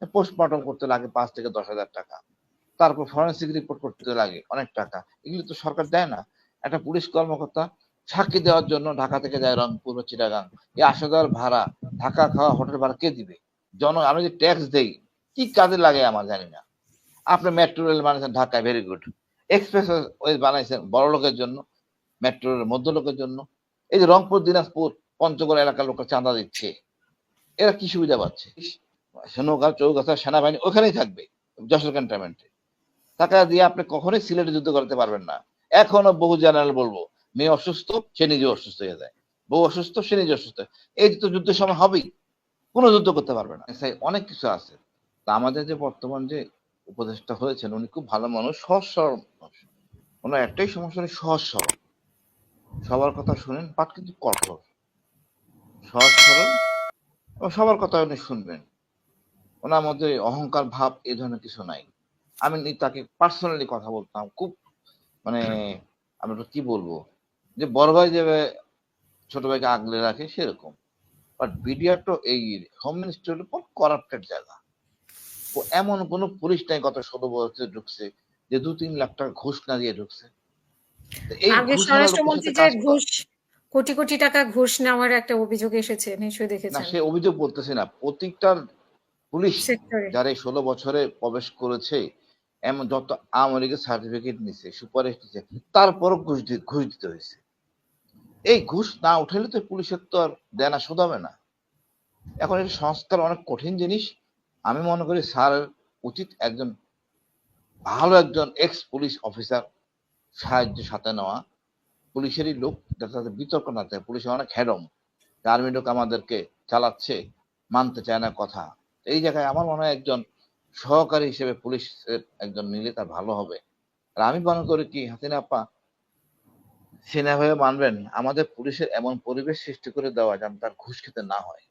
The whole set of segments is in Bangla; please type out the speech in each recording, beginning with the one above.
পোস্টমর্টম করতে লাগে 5 থেকে 10 হাজার টাকা, তারপর ফরেন্সিক রিপোর্ট করতে লাগে অনেক টাকা। এগুলো তো সরকার দেয় না। একটা পুলিশ কর্মকর্তা সাক্ষী দেওয়ার জন্য ঢাকা থেকে যায় রংপুর বা চিটাগাং, এই আসা যাওয়ার ভাড়া, থাকা খাওয়া হোটেল ভাড়া কে দিবে? আমি যে ট্যাক্স দেই, কি কাজে লাগে আমার জানি না। আপনি মেট্রো রেল বানিয়েছেন ঢাকায়, ভেরি গুড। এক্সপ্রেস ওয়ে বানাইছেন বড় লোকের জন্য, মেট্রো রেল মধ্য লোকের জন্য। এই যে রংপুর, দিনাজপুর, পঞ্চগড় এলাকার লোকরা চাঁদা দিচ্ছে, এরা কি সুবিধা পাচ্ছে? নৌকা চৌগাছা সেনাবাহিনী ওখানেই থাকবে, যশোর ক্যান্টনমেন্টে। টাকা দিয়ে আপনি কখনোই সিলেটে যুদ্ধ করতে পারবেন না। এখনো বহু জেনারেল বলবো, মেয়ে অসুস্থ, সে নিজে অসুস্থ হয়ে যায়, বউ অসুস্থ, সে নিজে অসুস্থ। এই তো যুদ্ধের সময় হবেই, কোনো যুদ্ধ করতে পারবে না। অনেক কিছু আছে। তা আমাদের যে বর্তমান যে উপদেষ্টা হয়েছেন, উনি খুব ভালো মানুষ, সহজ সরল মানুষ। ওনার একটাই সমস্যা, উনি সহজ সরল, সবার কথা শুনেন, বাট কিন্তু কঠোর। সহজ সরল এবং সবার কথা উনি শুনবেন। ওনার মধ্যে অহংকার ভাব এই ধরনের কিছু নাই। আমি তাকে পার্সোনালি কথা বলতাম খুব, মানে আমি কি বলবো, যে বড় ভাই যে ছোট ভাইকে আগলে রাখে সেরকম। বাট বিডিআর তো এই হোম মিনিস্ট্রির উপর করাপ্টেড জায়গা। এমন কোন পুলিশ নাই গত 16 বছরে ঢুকছে যে 2-3 লাখ টাকা ঘুষ না দিয়ে ঢুকছে। এই আগে ঘুষওয়ালা লোকের সাথে স্বরাষ্ট্রমন্ত্রী যে কাজ করা। ঘুষ কোটি কোটি টাকা ঘুষ নেওয়ার একটা অভিযোগ এসেছে, নিশ্চয়ই না, দেখেছেন। সে অভিযোগ বলতেছে না, প্রত্যেকটা পুলিশ সেক্টরে যারা এই 16 বছরে প্রবেশ করেছে, এমন যত আওয়ামী লীগের সার্টিফিকেট নিছে, সুপারিশ নিছে, তারপরও ঘুষ দিতে হয়েছে। এই ঘুষ না উঠালে তো পুলিশের তো আর দেনা শোধ হবে না। এখন এই সংস্কার অনেক কঠিন জিনিস। আমি মনে করি স্যার উচিত একজন ভালো একজন এক্স পুলিশ অফিসার সাহায্য সাথে নেওয়া, পুলিশেরই লোক, যাতে তাদের বিতর্ক না থাকে। পুলিশে অনেক হ্যাডম, আর্মি লোক আমাদেরকে চালাচ্ছে, মানতে চায় না কথা। এই জায়গায় আমার মনে হয় একজন সহকারী হিসেবে পুলিশের একজন নিলে তার ভালো হবে। আর আমি মনে করি কি, হাসিনা আপা সেনাভাবে মানবেন, আমাদের পুলিশের এমন পরিবেশ সৃষ্টি করে দেওয়া যেন তার ঘুষ খেতে না হয়।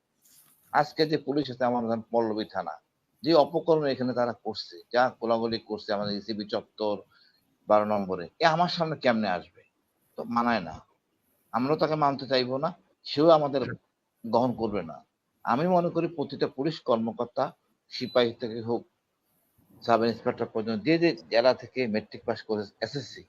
আজকে যে পুলিশ আছে আমার পল্লবী থানা, যে অপকর্ম এখানে তারা করছে, যা গোলাগুলি করছে আমাদের ইসিবি চত্বর 12 নম্বরে, এ আমার সামনে কেমনে আসবে? তো মানায় না। আমরাও তাকে মানতে চাইবো না, সেও আমাদের গ্রহণ করবে না। আমি মনে করি প্রতিটা পুলিশ কর্মকর্তা, সিপাহী থেকে হোক, সাব ইন্সপেক্টর পর্যন্ত, যে যে জেলা থেকে মেট্রিক পাস করে এসএসসি,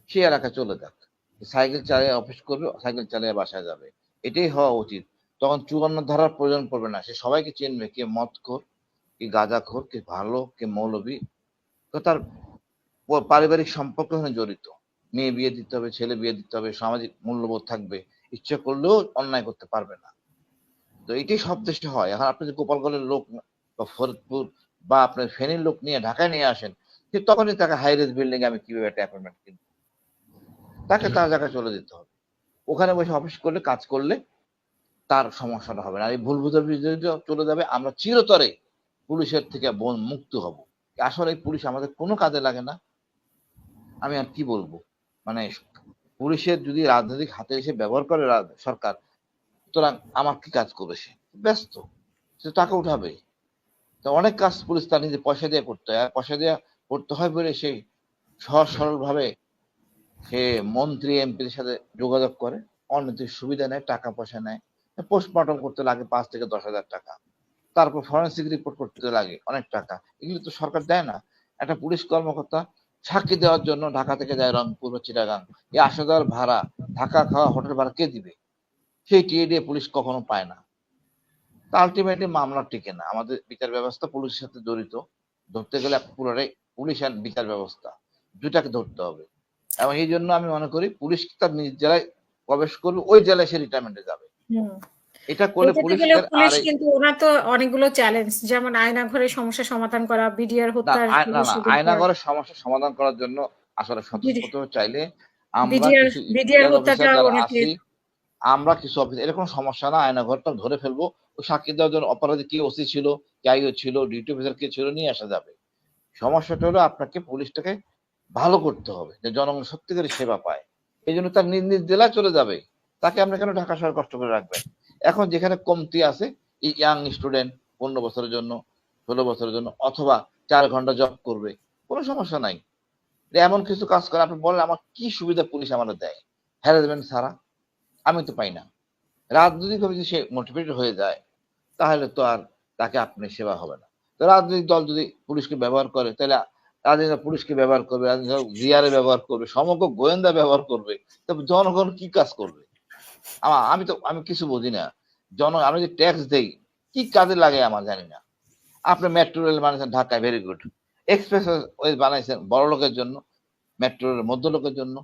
সেই এলাকায় চলে যাক। সাইকেল চালিয়ে অফিস করবে, সাইকেল চালিয়ে বাসায় যাবে, এটাই হওয়া উচিত। তখন 54 ধারার প্রয়োজন পড়বে না। সে সবাইকে চিনবে, কে মদখোর, কি গাঁজাখোর, কে ভালো, কে মৌলবী। তো তার পারিবারিক সম্পর্ক এখানে জড়িত। মেয়ে বিয়ে দিতে হবে, ছেলে বিয়ে দিতে হবে, সামাজিক মূল্যবোধ থাকবে, ইচ্ছে করলেও অন্যায় করতে পারবে না। তো এটাই সব দেশে হয়। এখন আপনি যে গোপালগঞ্জের লোক বা ফরিদপুর বা আপনার ফেনীর লোক নিয়ে ঢাকায় নিয়ে আসেন, ঠিক তখনই তাকে হাই রেজ বিল্ডিং আমি কিভাবে একটা অ্যাপার্টমেন্ট কিনবো, তাকে তার জায়গায় চলে যেতে হবে। ওখানে বসে অফিস করলে, কাজ করলে তার সমস্যাটা হবে না। আর এই ভুল বুঝাবুঝি চলে যাবে, আমরা চিরতরে পুলিশের থেকে মুক্ত হব। আসলে এই পুলিশ আমাদের কোনো কাজে লাগে না। আমি আর কি বলবো, মানে পুলিশের যদি রাজনৈতিক হাতে এসে ব্যবহার করে সরকার, সুতরাং আমার কি কাজ করবে? সে ব্যস্ত, সে টাকা উঠাবে। তো অনেক কাজ পুলিশ তার নিজে পয়সা দিয়ে করতে হয়, আর পয়সা দিয়ে করতে হয় বলে সেই সহজ সরল ভাবে সে মন্ত্রী এমপির সাথে যোগাযোগ করে, অনৈতিক সুবিধা নেয়, টাকা পয়সা নেয়। পোস্টমর্টম করতে লাগে 5 থেকে 10 হাজার টাকা, তারপর ফরেন্সিক রিপোর্ট করতে লাগে অনেক টাকা। এগুলো তো সরকার দেয় না। একটা পুলিশ কর্মকর্তা সাক্ষী দেওয়ার জন্য ঢাকা থেকে যায় রংপুর বা চিটাগাং, এই আসা যাওয়ার ভাড়া, থাকা খাওয়া হোটেল ভাড়া কে দিবে? সেই টিএ দিয়ে পুলিশ কখনো পায় না। তা আলটিমেটলি মামলা টিকে না। আমাদের বিচার ব্যবস্থা পুলিশের সাথে জড়িত। ধরতে গেলে পুরোটাই পুলিশ আর বিচার ব্যবস্থা, দুটাকে ধরতে হবে। এবং এই জন্য আমি মনে করি পুলিশ তার নিজ জেলায় প্রবেশ করবে, ওই জেলায় সে রিটায়ারমেন্টে যাবে। হুম এটা করলে এটাতে গেলে পুলিশের আর পুলিশ কিন্তু ওনার তো অনেকগুলো চ্যালেঞ্জ, যেমন আয়না ঘরের সমস্যা সমাধান করা, বিডিআর হত্যার না রহস্য না, বের করা। আয়নাগরের সমস্যা সমাধান করার জন্য আসলে সন্তোষ প্রথমে চাইলে আমরা বিডিআর কিছু বিডিআর স্পেশাল হত্যাটা অফিসার যারা ওনাকে আছি, আমরা কিছু অফিসার, এরকম সমস্যা না, আয়নাঘরটা ধরে ফেলবো। ওই সাক্ষী দেওয়ার জন্য অপরাধী কে ওসি ছিল, কে আইও ছিল, ডিউটি অফিসার কে ছিল, নিয়ে আসা যাবে। সমস্যাটা হলো আপনাকে পুলিশটাকে ভালো করতে হবে, যে জনগণ সত্যিকারের সেবা পায়। এই জন্য তার নিজ নিজ জেলায় চলে যাবে। তাকে আপনি কেন ঢাকা শহরে কষ্ট করে রাখবেন? এখন যেখানে কমতি আছে, এই ইয়াং স্টুডেন্ট 15 বছরের জন্য, 16 বছরের জন্য, অথবা 4 ঘন্টা জব করবে, কোনো সমস্যা নাই। যে এমন কিছু কাজ করে আপনি বলেন আমার কি সুবিধা পুলিশ আমাদের দেয় হ্যারাসমেন্ট ছাড়া? আমি তো পাই না। রাজনৈতিকভাবে যদি সে মোটিভেটেড হয়ে যায়, তাহলে তো আর তাকে আপনি সেবা হবে না। তো রাজনৈতিক দল যদি পুলিশকে ব্যবহার করে তাহলে রাজনৈতিক দল পুলিশকে ব্যবহার করবে, রাজনৈতিক দল জিআরএ ব্যবহার করবে, সমগ্র গোয়েন্দা ব্যবহার করবে, তবে জনগণ কি কাজ করবে? আমি কিছু বুঝি না। আমি যে ট্যাক্স দেই কি কাজে লাগে আমার জানি না। আপনি মেট্রো রেল বানাইছেন ঢাকায়, ভেরি গুড। এক্সপ্রেস ওয়ে বানাইছেন বড় লোকের জন্য, মেট্রো রেল মধ্য লোকের জন্য।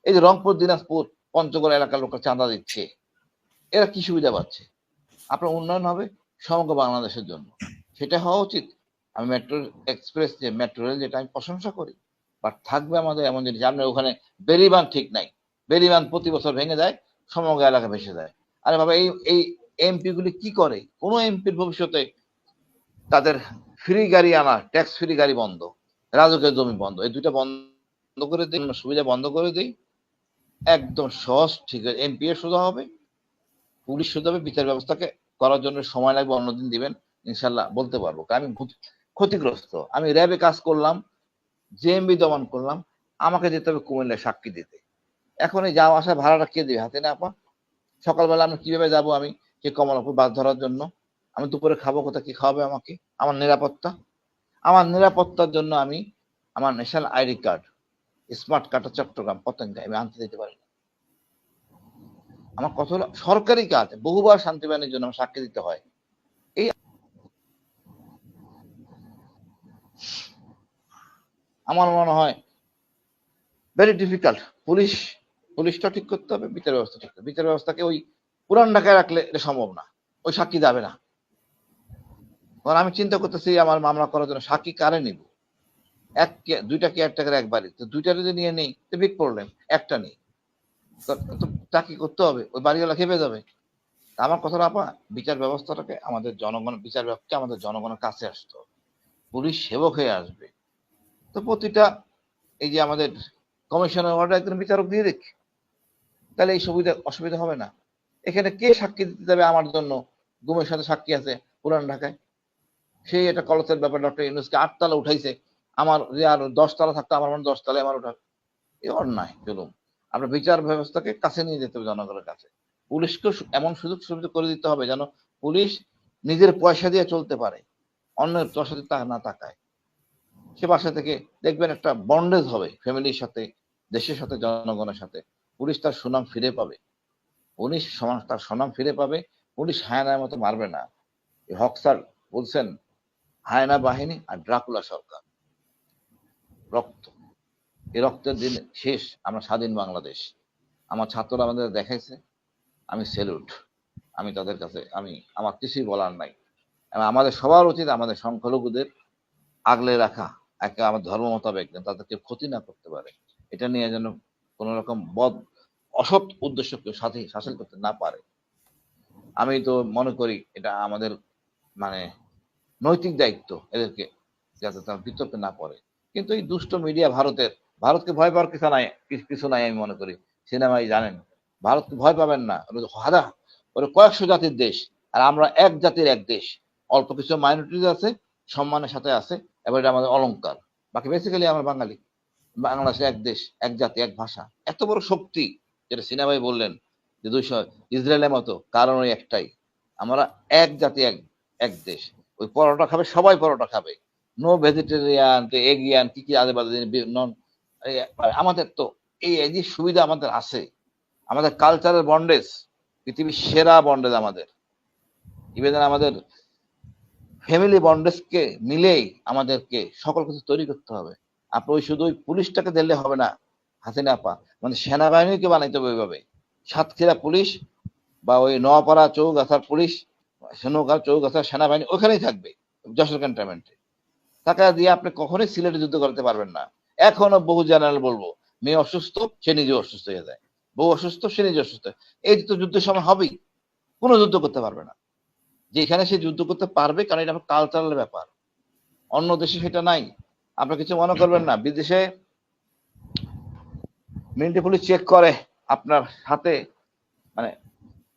এই যে রংপুর, দিনাজপুর, পঞ্চগড় এলাকার লোকের চাঁদা দিচ্ছে, এরা কি সুবিধা পাচ্ছে? আপনার উন্নয়ন হবে সমগ্র বাংলাদেশের জন্য, সেটা হওয়া উচিত। আমি মেট্রো এক্সপ্রেস যে মেট্রো রেল, যেটা আমি প্রশংসা করি, বাট থাকবে আমাদের এমন জিনিস, আপনার ওখানে বেরিবান ঠিক নাই, বেরিবান প্রতি বছর ভেঙে যায়, সমগ্র এলাকা ভেসে যায়। আরে বাবা, এই এই এমপি গুলি কি করে? কোন এমপির ভবিষ্যতে তাদের ফ্রি গাড়ি আনা, ট্যাক্স ফ্রি গাড়ি বন্ধ, রাজকের জমি বন্ধ, এই দুইটা বন্ধ করে দিই, সুবিধা বন্ধ করে দিই, একদম সহজ। ঠিক আছে, এমপি এর সোজা হবে, পুলিশ সোজা হবে, বিচার ব্যবস্থাকে করার জন্য সময় লাগবে, অন্যদিন দিবেন ইনশাল্লাহ বলতে পারবো। আমি ক্ষতিগ্রস্ত, আমি র্যাবে কাজ করলাম, জেএমবি দমন করলাম, আমাকে যেতে হবে কুমিল্লায় সাক্ষী দিতে। এখন এই যাওয়া আসা ভাড়াটা কে দেবে? হাতে না আপা। সকালবেলা আমি কিভাবে যাব? আমি সে কমলাপুর বাস ধরার জন্য, আমি দুপুরে খাবো কোথায়? কি খাওয়াবে আমাকে? আমার নিরাপত্তা, আমার নিরাপত্তার জন্য আমি আমার ন্যাশনাল আইডি কার্ড, স্মার্ট কার্ডটা চট্টগ্রাম পতেঙ্গায় আমি আনতে দিতে পারি না। আমার কত সরকারি কাজ, বহুবার শান্তি বাহিনীর জন্য আমার সাক্ষী দিতে হয়। এই আমার মনে হয় ভেরি ডিফিকাল্ট। পুলিশটা ঠিক করতে হবে, বিচার ব্যবস্থা ঠিক করতে হবে। বিচার ব্যবস্থাকে ওই পুরান ঢাকায় রাখলে এটা সম্ভব না, ওই সাক্ষী যাবে না। কারণ আমি চিন্তা করতেছি আমার মামলা করার জন্য সাক্ষী কারে নিব? দুইটা কেয়ারটেকার এক বাড়ি, তো দুইটা যদি নিয়ে নেই তো বিগ প্রবলেম, একটা নেই তো চাকরি করতে হবে, ওই বাড়িওয়ালা খেপে যাবে। আমার কথাটা আপা, বিচার ব্যবস্থাটাকে আমাদের জনগণ, বিচার ব্যবস্থা আমাদের জনগণের কাছে আসতে হবে, পুলিশ সেবক হয়ে আসবে। তো প্রতিটা এই যে আমাদের কমিশনের অর্ডার একজন বিচারক দিয়ে দেখ, তাহলে এই অসুবিধা হবে না। এখানে কে সাক্ষী দিতে যাবে আমার জন্য? গুমের সাথে সাক্ষী আছে পুরান ঢাকায়, সেই একটা কলসের ব্যাপার, ডক্টর ইউনূসকে 8 তলা উঠাইছে, আমার যে আর 10 তলা থাকতো আমার মনে 10 তলায় আমার ওঠা, এ অন্যায় জুলুম। আমরা বিচার ব্যবস্থাকে কাছে নিয়ে যেতে হবে জনগণের কাছে। পুলিশকে এমন সুযোগ সুবিধা করে দিতে হবে যেন পুলিশ নিজের পয়সা দিয়ে চলতে পারে, অন্যের পয়সা দিয়ে না তাকায়। সে বাসা থেকে দেখবেন একটা বন্ডেজ হবে ফ্যামিলির সাথে, দেশের সাথে, জনগণের সাথে। পুলিশ তার সুনাম ফিরে পাবে, পুলিশ সমাজ তার সুনাম ফিরে পাবে। পুলিশ হায়নার মতো মারবে না। হক স্যার বলছেন, হায়না বাহিনী আর ড্রাকুলা সরকার, রক্ত, এই রক্তের দিন শেষ, আমরা স্বাধীন বাংলাদেশ। আমার ছাত্ররা আমাদের দেখাইছে, আমি সেলুট। আমি তাদের কাছে, আমার কিছুই বলার নাই। আমাদের সবার উচিত আমাদের সংখ্যালঘুদের আগলে রাখা, একে আমার ধর্ম মোতাবেক তাদেরকে ক্ষতি না করতে পারে, এটা নিয়ে যেন কোন রকম অসৎ উদ্দেশ্য কেউ সাথে হাসিল করতে না পারে। আমি তো মনে করি এটা আমাদের মানে নৈতিক দায়িত্ব এদেরকে, যাতে তারা বিতর্কে না পড়ে। কিন্তু এই দুষ্ট মিডিয়া ভারতকে ভয় পাওয়ার কিছু নাই আমি মনে করি। সিনেমাই জানেন, ভারতকে ভয় পাবেন না, ওরা কয়েকশো জাতির দেশ, আর আমরা এক জাতির এক দেশ। অল্প কিছু মাইনরিটিজ আছে, সম্মানের সাথে আছে, এবার এটা আমাদের অলংকার। বাকি বেসিক্যালি আমরা বাঙালি, বাংলাদেশে এক দেশ, এক জাতি, এক ভাষা, এত বড় শক্তি, যেটা সিনেমাই বললেন যে 200 ইসরায়েলের মতো, কারণ ওই একটাই, আমরা এক জাতি, এক এক দেশ। ওই পরোটা খাবে, সবাই পরোটা খাবে, নো ভেজিটেরিয়ান, এগিয়ান, কি কি আজে বাজে নন। আমাদের তো এই যে সুবিধা আমাদের আছে, আমাদের কালচারাল বন্ডেজ পৃথিবীর সেরা বন্ডেজ আমাদের। ইভেন আমাদের ফ্যামিলি বন্ডেজকে মিলেই আমাদেরকে সকল কিছু তৈরি করতে হবে। আপনি ওই শুধু ওই পুলিশটাকে দিলে হবে না হাসিনা আপা, মানে সেনাবাহিনীকে বানাইতে হবে ওইভাবে। সাতক্ষীরা পুলিশ বা ওই নোয়াপাড়া চৌগাছার পুলিশ, চৌগাছার সেনাবাহিনী ওখানেই থাকবে, যশোর ক্যান্টনমেন্টে। টাকা দিয়ে আপনি কখনোই সিলেটে যুদ্ধ করতে পারবেন না। এখনো বহু জেনারেল বলবো, মেয়ে অসুস্থ সে নিজে অসুস্থ হয়ে যায়, বউ অসুস্থ সে নিজে অসুস্থ, এই তো যুদ্ধের সময় হবেই, কোনো যুদ্ধ করতে পারবে না। যেখানে সে যুদ্ধ করতে পারবে, কারণ এটা কালচারাল ব্যাপার, অন্য দেশে সেটা নাই। আপনি কিছু মনে করবেন না, বিদেশে মিলিটারি পুলিশ চেক করে আপনার হাতে, মানে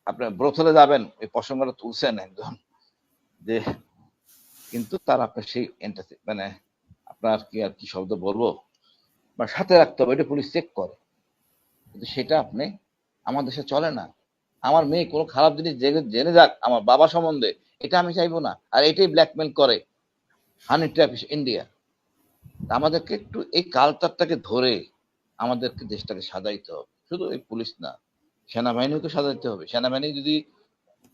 আপনি ব্রথলে যাবেন, এই প্রসঙ্গটা তুলছেন একজন, যে কিন্তু তার আপনার সেই মানে আপনার কি আর কি শব্দ বলবো, মানে সাথে রাখতে হবে, এটা পুলিশ চেক করে। কিন্তু সেটা আপনি আমার দেশে চলে না। আমার মেয়ে কোনো খারাপ জিনিস জেনে যাক আমার বাবা সম্বন্ধে, এটা আমি চাইবো না। আর এটাই ব্ল্যাকমেল করে হানি ট্র্যাপ ইন্ডিয়া। আমাদেরকে একটু এই কালচারটাকে ধরে আমাদেরকে দেশটাকে সাজাইতে হবে, শুধু এই পুলিশ না, সেনাবাহিনীকে সাজাইতে হবে। সেনাবাহিনী যদি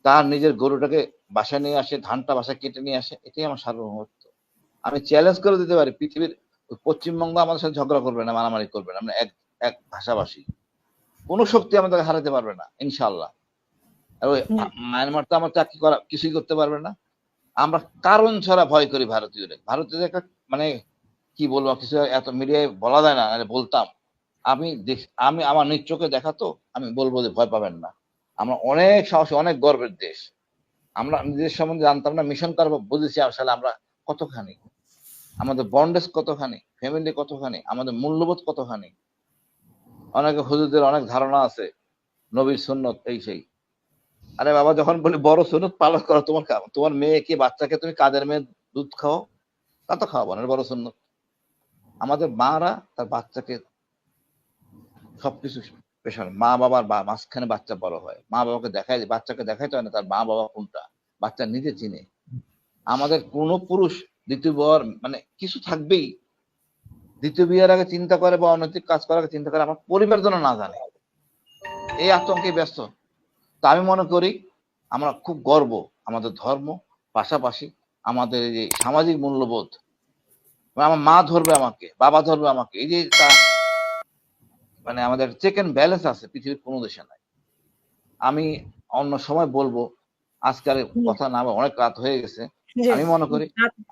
তার নিজের গরুটাকে বাসায় নিয়ে আসে, ধানটা বাসায় কেটে নিয়ে আসে, এটাই আমার সার্বভৌমত্ব। আমি চ্যালেঞ্জ করে দিতে পারি, পৃথিবীর পশ্চিমবঙ্গ আমাদের সাথে ঝগড়া করবে না, মারামারি করবে না, আমরা এক এক ভাষাভাষী, কোনো শক্তি আমাদেরকে হারাতে পারবে না ইনশাল্লাহ। আর ওই মায়ানমার তো আমার চাকরি করা কিছুই করতে পারবে না। আমরা কারণ ছাড়া ভয় করি ভারতীয়দের। ভারতীয়দের একটা মানে কি বলবো, কিছু এত মিডিয়ায় বলা যায় না, নাহলে বলতাম। আমি আমার নিজ চোখে দেখা তো, আমি বলবো যে ভয় পাবেন না। আমরা অনেক সাহসী, অনেক গর্বের দেশ। আমরা নিজের সম্বন্ধে জানতাম না, মিশন করব বুঝেছি আসলে আমরা কতখানি, আমাদের বন্ডেজ কতখানি, ফ্যামিলি কতখানি, আমাদের মূল্যবোধ কতখানি। অনেকে হুজুরদের অনেক ধারণা আছে নবীর সুন্নত এই সেই। আরে বাবা, যখন বলি বড় সুন্নত পালন করো, তোমার মেয়েকে, বাচ্চাকে তুমি কাদের মেয়ে দুধ খাও, তা তো খাওয়াবো না, বড় সুন্নত। আমাদের মারা তার বাচ্চাকে সবকিছু পেশার, মা বাবার মাঝখানে বাচ্চা বড় হয়, মা বাবাকে দেখায়, বাচ্চাকে দেখাইতে হয় না তার মা বাবা কোনটা, বাচ্চা নিজে চিনে। আমাদের কোন পুরুষ দ্বিতীয় বিবাহ মানে কিছু থাকবেই, দ্বিতীয় বিয়ের আগে চিন্তা করে বা অনৈতিক কাজ করার আগে চিন্তা করে আমার পরিবার যেন না জানে, এই আতঙ্কে ব্যস্ত। তা আমি মনে করি আমরা খুব গর্ব আমাদের ধর্ম, পাশাপাশি আমাদের এই যে সামাজিক মূল্যবোধ। আমার মা ধরবে আমাকে, বাবা ধরবে আমাকে, এই যে মানে আমাদের চেক এন্ড ব্যালেন্স আছে, পৃথিবীর কোনো দেশে নাই। আমি অন্য সময় বলবো, আজকাল কথা না বলে, অনেক রাত হয়ে গেছে। জি। আমি মনে করি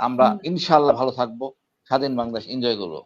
আমরা ইনশাল্লাহ ভালো থাকবো, স্বাধীন বাংলাদেশ এনজয় করবো।